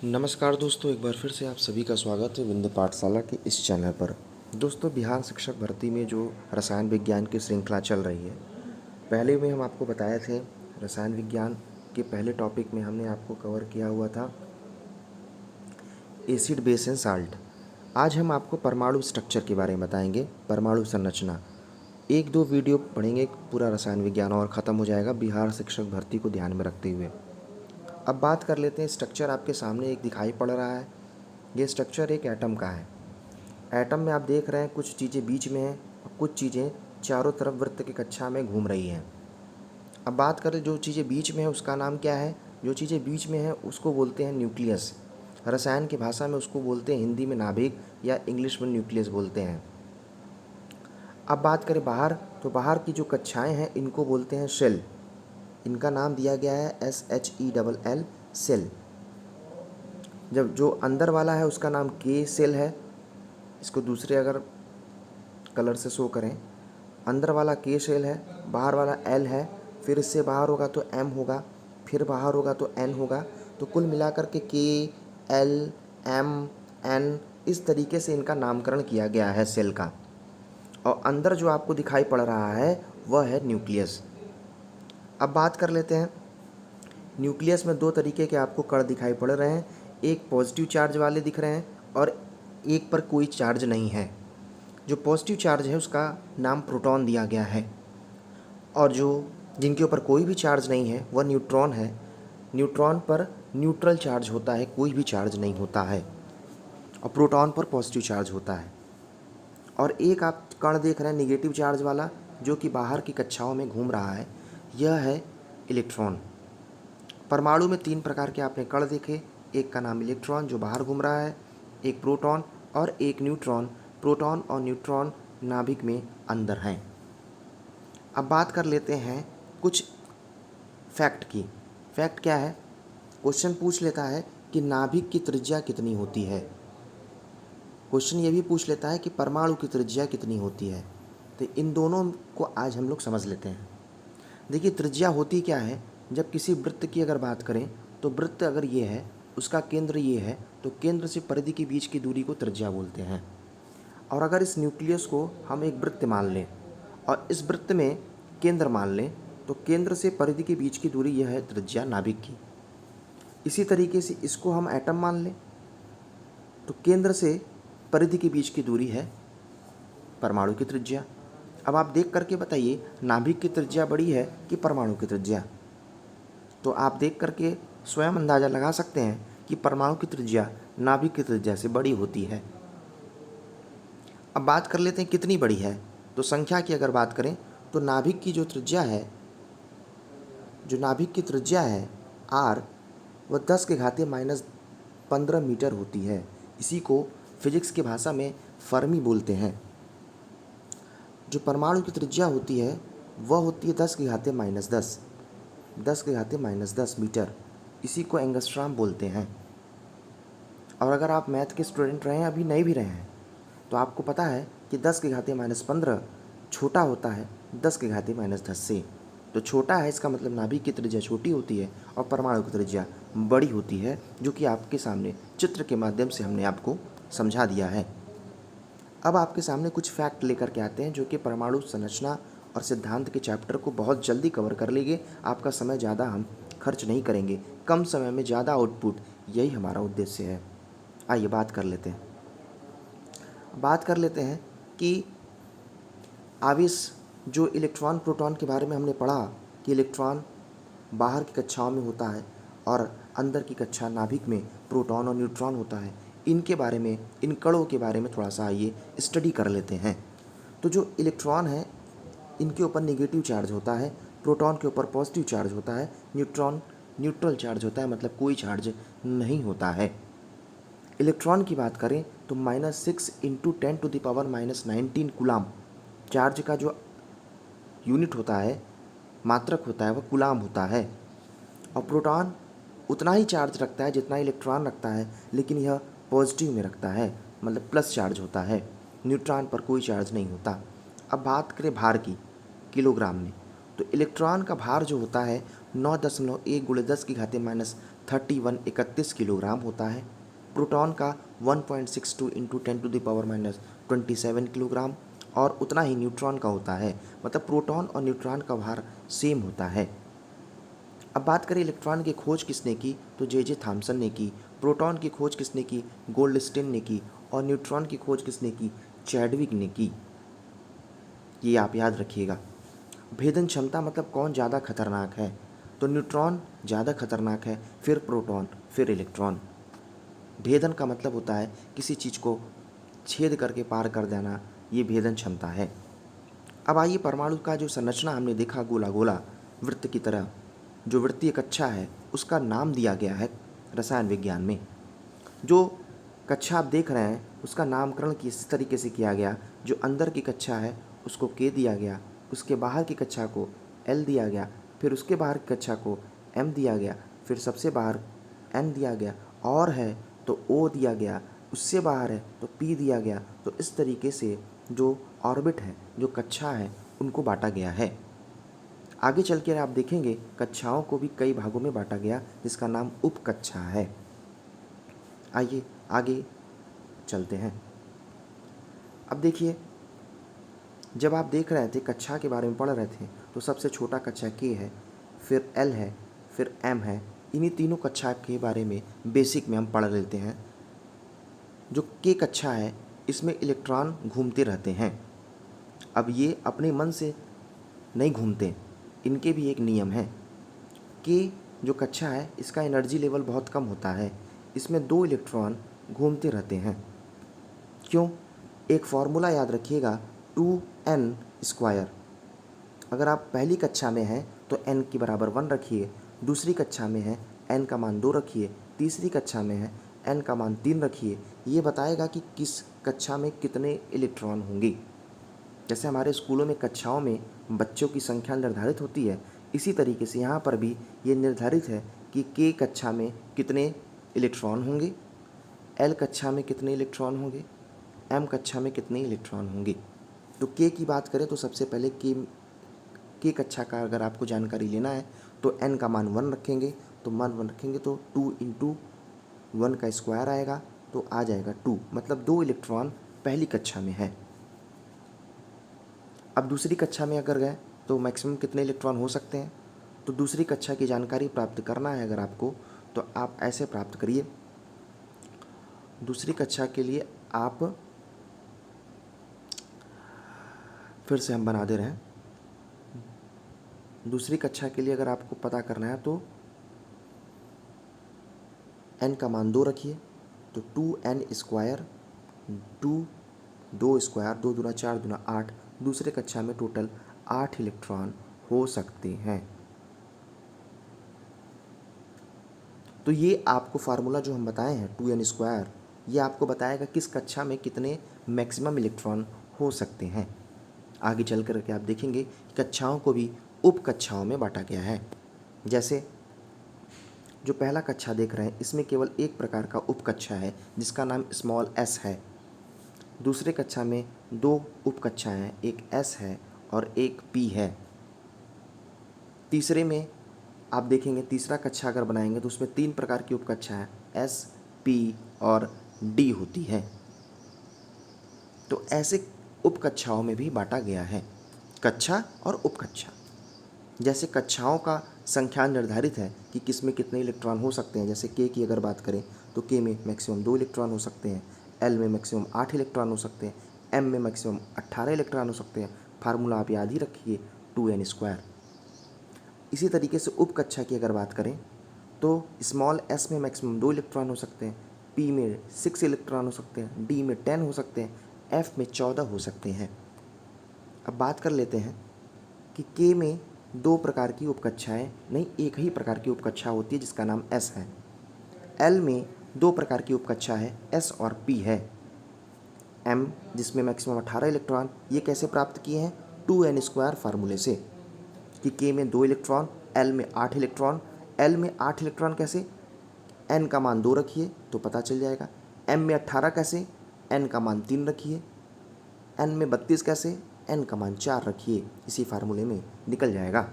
नमस्कार दोस्तों, एक बार फिर से आप सभी का स्वागत है विंध्य पाठशाला के इस चैनल पर। दोस्तों, बिहार शिक्षक भर्ती में जो रसायन विज्ञान की श्रृंखला चल रही है, पहले में हम आपको बताए थे रसायन विज्ञान के पहले टॉपिक में हमने आपको कवर किया हुआ था एसिड बेस एंड साल्ट। आज हम आपको परमाणु स्ट्रक्चर के बारे में बताएंगे, परमाणु संरचना। एक दो वीडियो पढ़ेंगे, पूरा रसायन विज्ञान और ख़त्म हो जाएगा बिहार शिक्षक भर्ती को ध्यान में रखते हुए। अब बात कर लेते हैं, स्ट्रक्चर आपके सामने एक दिखाई पड़ रहा है। ये स्ट्रक्चर एक एटम का है। एटम में आप देख रहे हैं कुछ चीज़ें बीच में हैं और कुछ चीज़ें चारों तरफ वृत्त की कक्षा में घूम रही हैं। अब बात करें जो चीज़ें बीच में है उसका नाम क्या है। जो चीज़ें बीच में है उसको बोलते हैं न्यूक्लियस। रसायन की भाषा में उसको बोलते हैं, हिंदी में नाभिक या इंग्लिश में न्यूक्लियस बोलते हैं। अब बात करें बाहर, तो बाहर की जो कक्षाएँ हैं इनको बोलते हैं शेल। इनका नाम दिया गया है SHELL, सेल। जब जो अंदर वाला है उसका नाम के सेल है। इसको दूसरे अगर कलर से शो करें, अंदर वाला के सेल है, बाहर वाला एल है, फिर इससे बाहर होगा तो एम होगा, फिर बाहर होगा तो एन होगा। तो कुल मिलाकर के एल एम एन इस तरीके से इनका नामकरण किया गया है सेल का। और अंदर जो आपको दिखाई पड़ रहा है वह है न्यूक्लियस। अब बात कर लेते हैं, न्यूक्लियस में दो तरीके के आपको कण दिखाई पड़ रहे हैं। एक पॉजिटिव चार्ज वाले दिख रहे हैं और एक पर कोई चार्ज नहीं है। जो पॉजिटिव चार्ज है उसका नाम प्रोटॉन दिया गया है, और जो जिनके ऊपर कोई भी चार्ज नहीं है वह न्यूट्रॉन है। न्यूट्रॉन पर न्यूट्रल चार्ज होता है, कोई भी चार्ज नहीं होता है, और प्रोटॉन पर पॉजिटिव चार्ज होता है। और एक आप कण देख रहे हैं निगेटिव चार्ज वाला, जो कि बाहर की कक्षाओं में घूम रहा है, यह है इलेक्ट्रॉन। परमाणु में तीन प्रकार के आपने कण देखे, एक का नाम इलेक्ट्रॉन जो बाहर घूम रहा है, एक प्रोटॉन और एक न्यूट्रॉन। प्रोटॉन और न्यूट्रॉन नाभिक में अंदर हैं। अब बात कर लेते हैं कुछ फैक्ट की। फैक्ट क्या है? क्वेश्चन पूछ लेता है कि नाभिक की त्रिज्या कितनी होती है। क्वेश्चन ये भी पूछ लेता है कि परमाणु की त्रिज्या कितनी होती है। तो इन दोनों को आज हम लोग समझ लेते हैं। देखिए, त्रिज्या होती क्या है। जब किसी वृत्त की अगर बात करें तो वृत्त अगर ये है, उसका केंद्र ये है, तो केंद्र से परिधि के बीच की दूरी को त्रिज्या बोलते हैं। और अगर इस न्यूक्लियस को हम एक वृत्त मान लें और इस वृत्त में केंद्र मान लें, तो केंद्र से परिधि के बीच की दूरी यह है त्रिज्या नाभिक की। इसी तरीके से इसको हम एटम मान लें तो केंद्र से परिधि के बीच की दूरी है परमाणु की त्रिज्या। अब आप देख करके बताइए, नाभिक की त्रिज्या बड़ी है कि परमाणु की त्रिज्या? तो आप देख करके स्वयं अंदाज़ा लगा सकते हैं कि परमाणु की त्रिज्या नाभिक की त्रिज्या से बड़ी होती है। अब बात कर लेते हैं कितनी बड़ी है। तो संख्या की अगर बात करें तो नाभिक की जो त्रिज्या है, जो नाभिक की त्रिज्या है आर, वह 10⁻⁻15 मीटर होती है। इसी को फिजिक्स की भाषा में फर्मी बोलते हैं। जो परमाणु की त्रिज्या होती है वह होती है 10⁻⁻10, 10⁻⁻10 मीटर। इसी को एंगस्ट्रॉम बोलते हैं। और अगर आप मैथ के स्टूडेंट रहे हैं, अभी नहीं भी रहे हैं, तो आपको पता है कि 10⁻⁻15 छोटा होता है 10⁻⁻10 से। तो छोटा है इसका मतलब नाभिक की त्रिज्या छोटी होती है और परमाणु की त्रिज्या बड़ी होती है, जो कि आपके सामने चित्र के माध्यम से हमने आपको समझा दिया है। अब आपके सामने कुछ फैक्ट लेकर के आते हैं जो कि परमाणु संरचना और सिद्धांत के चैप्टर को बहुत जल्दी कवर कर लेंगे। आपका समय ज़्यादा हम खर्च नहीं करेंगे, कम समय में ज़्यादा आउटपुट, यही हमारा उद्देश्य है। आइए बात कर लेते हैं कि आवेश, जो इलेक्ट्रॉन प्रोटॉन के बारे में हमने पढ़ा कि इलेक्ट्रॉन बाहर की कक्षाओं में होता है और अंदर की कक्षा नाभिक में प्रोटॉन और न्यूट्रॉन होता है। इनके बारे में, इन कणों के बारे में थोड़ा सा आइए स्टडी कर लेते हैं। तो जो इलेक्ट्रॉन है इनके ऊपर नेगेटिव चार्ज होता है, प्रोटॉन के ऊपर पॉजिटिव चार्ज होता है, न्यूट्रॉन न्यूट्रल चार्ज होता है, मतलब कोई चार्ज नहीं होता है। इलेक्ट्रॉन की बात करें तो -6 × 10⁻⁻19 कूलाम चार्ज का जो यूनिट होता है, मात्रक होता है, वह कूलाम होता है। और प्रोटॉन उतना ही चार्ज रखता है जितना इलेक्ट्रॉन रखता है, लेकिन यह पॉजिटिव में रखता है, मतलब प्लस चार्ज होता है। न्यूट्रॉन पर कोई चार्ज नहीं होता। अब बात करें भार की, किलोग्राम में, तो इलेक्ट्रॉन का भार जो होता है 9.1 × 10⁻³ 31 किलोग्राम होता है। प्रोटॉन का 1.62 इंटू 10⁻⁻27 किलोग्राम, और उतना ही न्यूट्रॉन का होता है। मतलब प्रोटॉन और न्यूट्रॉन का भार सेम होता है। अब बात करें इलेक्ट्रॉन की खोज किसने की, तो जे थॉम्सन ने की। प्रोटॉन की खोज किसने की, गोल्डस्टीन ने की। और न्यूट्रॉन की खोज किसने की, चैडविक ने की। ये आप याद रखिएगा। भेदन क्षमता मतलब कौन ज़्यादा खतरनाक है, तो न्यूट्रॉन ज़्यादा खतरनाक है, फिर प्रोटॉन, फिर इलेक्ट्रॉन। भेदन का मतलब होता है किसी चीज़ को छेद करके पार कर देना, ये भेदन क्षमता है। अब आइए परमाणु का जो संरचना हमने देखा, गोला गोला वृत्त की तरह जो वृत्तीय कक्षा है, उसका नाम दिया गया है रसायन विज्ञान में। जो कक्षा आप देख रहे हैं उसका नामकरण किस तरीके से किया गया, जो अंदर की कक्षा है उसको के दिया गया, उसके बाहर की कक्षा को एल दिया गया, फिर उसके बाहर की कक्षा को एम दिया गया, फिर सबसे बाहर एन दिया गया, और है तो ओ दिया गया, उससे बाहर है तो पी दिया गया। तो इस तरीके से जो ऑर्बिट है, जो कक्षा है, उनको बांटा गया है। आगे चल कर आप देखेंगे कक्षाओं को भी कई भागों में बांटा गया, जिसका नाम उपकक्षा है। आइए आगे चलते हैं। अब देखिए, जब आप देख रहे थे कक्षा के बारे में पढ़ रहे थे, तो सबसे छोटा कक्षा के है, फिर एल है, फिर एम है। इन्हीं तीनों कक्षा के बारे में बेसिक में हम पढ़ लेते हैं। जो के कक्षा है, इसमें इलेक्ट्रॉन घूमते रहते हैं। अब ये अपने मन से नहीं घूमते, इनके भी एक नियम है। कि जो कक्षा है इसका एनर्जी लेवल बहुत कम होता है, इसमें 2 इलेक्ट्रॉन घूमते रहते हैं। क्यों? एक फॉर्मूला याद रखिएगा, 2n²। अगर आप पहली कक्षा में हैं तो n की बराबर 1 रखिए, दूसरी कक्षा में है n का मान 2 रखिए, तीसरी कक्षा में है n का मान 3 रखिए। ये बताएगा कि किस कक्षा में कितने इलेक्ट्रॉन होंगे। जैसे हमारे स्कूलों में कक्षाओं में बच्चों की संख्या निर्धारित होती है, इसी तरीके से यहाँ पर भी ये निर्धारित है कि के कक्षा में कितने इलेक्ट्रॉन होंगे, एल कक्षा में कितने इलेक्ट्रॉन होंगे, एम कक्षा में कितने इलेक्ट्रॉन होंगे। तो के की बात करें तो सबसे पहले के कक्षा का अगर आपको जानकारी लेना है तो एन का मान 1 रखेंगे, तो मान 1 रखेंगे तो 2 इंटू 1 का स्क्वायर आएगा, तो आ जाएगा 2। मतलब 2 इलेक्ट्रॉन पहली कक्षा में है। अब दूसरी कक्षा में अगर गए तो मैक्सिमम कितने इलेक्ट्रॉन हो सकते हैं, तो दूसरी कक्षा की जानकारी प्राप्त करना है अगर आपको, तो आप ऐसे प्राप्त करिए। दूसरी कक्षा के लिए आप फिर से हम बना दे रहे हैं। दूसरी कक्षा के लिए अगर आपको पता करना है तो n का मान 2 रखिए, तो 2n², 2 स्क्वायर, 2 दूना 4 दूना 8। दूसरे कक्षा में टोटल 8 इलेक्ट्रॉन हो सकते हैं। तो ये आपको फार्मूला जो हम बताए हैं 2n², ये आपको बताएगा किस कक्षा में कितने मैक्सिमम इलेक्ट्रॉन हो सकते हैं। आगे चल कर के आप देखेंगे कि कक्षाओं को भी उप कक्षाओं में बांटा गया है। जैसे जो पहला कक्षा देख रहे हैं, इसमें केवल एक प्रकार का उप कक्षा है जिसका नाम स्मॉल s है। दूसरे कक्षा में 2 उप कक्षाएं हैं, एक s है और एक p है। तीसरे में आप देखेंगे, तीसरा कक्षा अगर बनाएंगे तो उसमें 3 प्रकार की उप कक्षा है, s, p और d होती है। तो ऐसे उप कक्षाओं में भी बांटा गया है, कक्षा और उप कक्षा। जैसे कक्षाओं का संख्या निर्धारित है कि किस में कितने इलेक्ट्रॉन हो सकते हैं। जैसे के की अगर बात करें तो के में मैक्सिमम 2 इलेक्ट्रॉन हो सकते हैं, एल में मैक्सिमम 8 इलेक्ट्रॉन हो सकते हैं, एम में मैक्सिमम 18 इलेक्ट्रॉन हो सकते हैं। फार्मूला आप याद ही रखिए, 2n²। इसी तरीके से उप कक्षा की अगर बात करें तो स्मॉल s में मैक्सिमम 2 इलेक्ट्रॉन हो सकते हैं, p में 6 इलेक्ट्रॉन हो सकते हैं, d में 10 हो सकते हैं, f में 14 हो सकते हैं। अब बात कर लेते हैं कि k में 2 प्रकार की उपकक्षाएं नहीं, एक ही प्रकार की उपकक्षा होती है जिसका नाम s है। l में 2 प्रकार की उपकक्षा है, s और p है। m जिसमें मैक्सिमम 18 इलेक्ट्रॉन, ये कैसे प्राप्त किए हैं, 2n² फार्मूले से, कि k में 2 इलेक्ट्रॉन, l में 8 इलेक्ट्रॉन। l में 8 इलेक्ट्रॉन कैसे, n का मान 2 रखिए तो पता चल जाएगा। m में 18 कैसे, n का मान 3 रखिए। n में 32 कैसे, n का मान 4 रखिए। इसी फार्मूले में निकल जाएगा।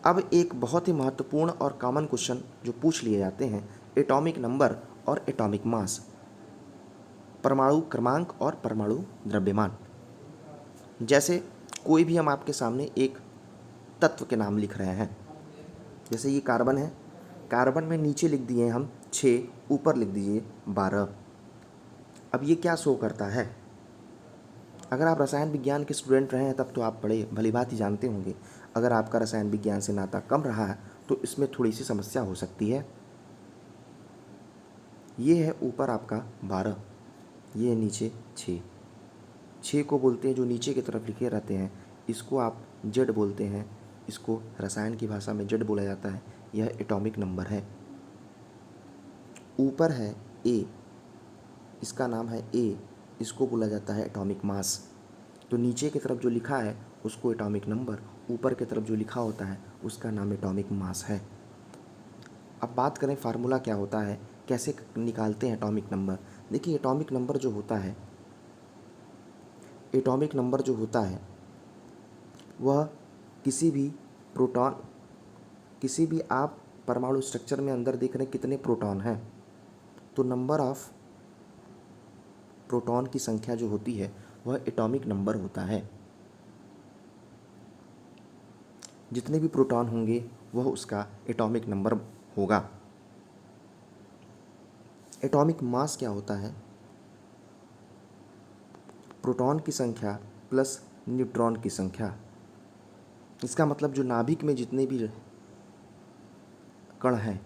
अब एक बहुत ही महत्वपूर्ण और कॉमन क्वेश्चन जो पूछ लिए जाते हैं, एटॉमिक नंबर और एटॉमिक मास, परमाणु क्रमांक और परमाणु द्रव्यमान। जैसे कोई भी हम आपके सामने एक तत्व के नाम लिख रहे हैं, जैसे ये कार्बन है, कार्बन में नीचे लिख दिए हम 6, ऊपर लिख दीजिए 12। अब ये क्या शो करता है? अगर आप रसायन विज्ञान के स्टूडेंट रहे हैं तब तो आप बड़े भली बात ही जानते होंगे। अगर आपका रसायन विज्ञान से नाता कम रहा है तो इसमें थोड़ी सी समस्या हो सकती है। ये है ऊपर आपका 12, ये है नीचे 6। 6 को बोलते हैं जो नीचे की तरफ लिखे रहते हैं, इसको आप जेड बोलते हैं, इसको रसायन की भाषा में जेड बोला जाता है। यह एटॉमिक नंबर है। ऊपर है ए, इसका नाम है ए, इसको बोला जाता है एटॉमिक मास। तो नीचे की तरफ जो लिखा है उसको एटॉमिक नंबर, ऊपर की तरफ जो लिखा होता है उसका नाम एटॉमिक मास है। अब बात करें फार्मूला क्या होता है, कैसे निकालते हैं एटॉमिक नंबर। देखिए एटॉमिक नंबर जो होता है, एटॉमिक नंबर जो होता है वह किसी भी प्रोटॉन, किसी भी आप परमाणु स्ट्रक्चर में अंदर देख रहे हैं कितने प्रोटॉन हैं, तो नंबर ऑफ प्रोटॉन की संख्या जो होती है वह एटॉमिक नंबर होता है। जितने भी प्रोटॉन होंगे वह उसका एटॉमिक नंबर होगा। एटॉमिक मास क्या होता है? प्रोटॉन की संख्या प्लस न्यूट्रॉन की संख्या। इसका मतलब जो नाभिक में जितने भी कण हैं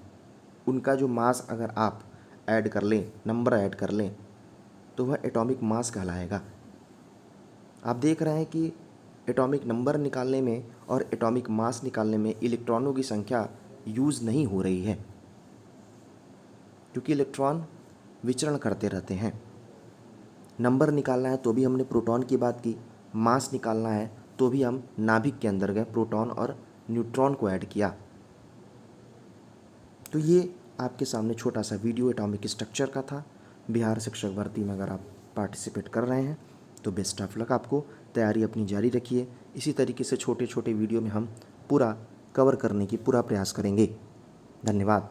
उनका जो मास अगर आप ऐड कर लें, नंबर ऐड कर लें, तो वह एटॉमिक मास कहलाएगा। आप देख रहे हैं कि एटॉमिक नंबर निकालने में और एटॉमिक मास निकालने में इलेक्ट्रॉनों की संख्या यूज़ नहीं हो रही है, क्योंकि इलेक्ट्रॉन विचरण करते रहते हैं। नंबर निकालना है तो भी हमने प्रोटॉन की बात की, मास निकालना है तो भी हम नाभिक के अंदर गए, प्रोटॉन और न्यूट्रॉन को ऐड किया। तो ये आपके सामने छोटा सा वीडियो एटॉमिक स्ट्रक्चर का था। बिहार शिक्षक भर्ती में अगर आप पार्टिसिपेट कर रहे हैं तो बेस्ट ऑफ लक आपको। तैयारी अपनी जारी रखिए। इसी तरीके से छोटे छोटे वीडियो में हम पूरा कवर करने की पूरा प्रयास करेंगे। धन्यवाद।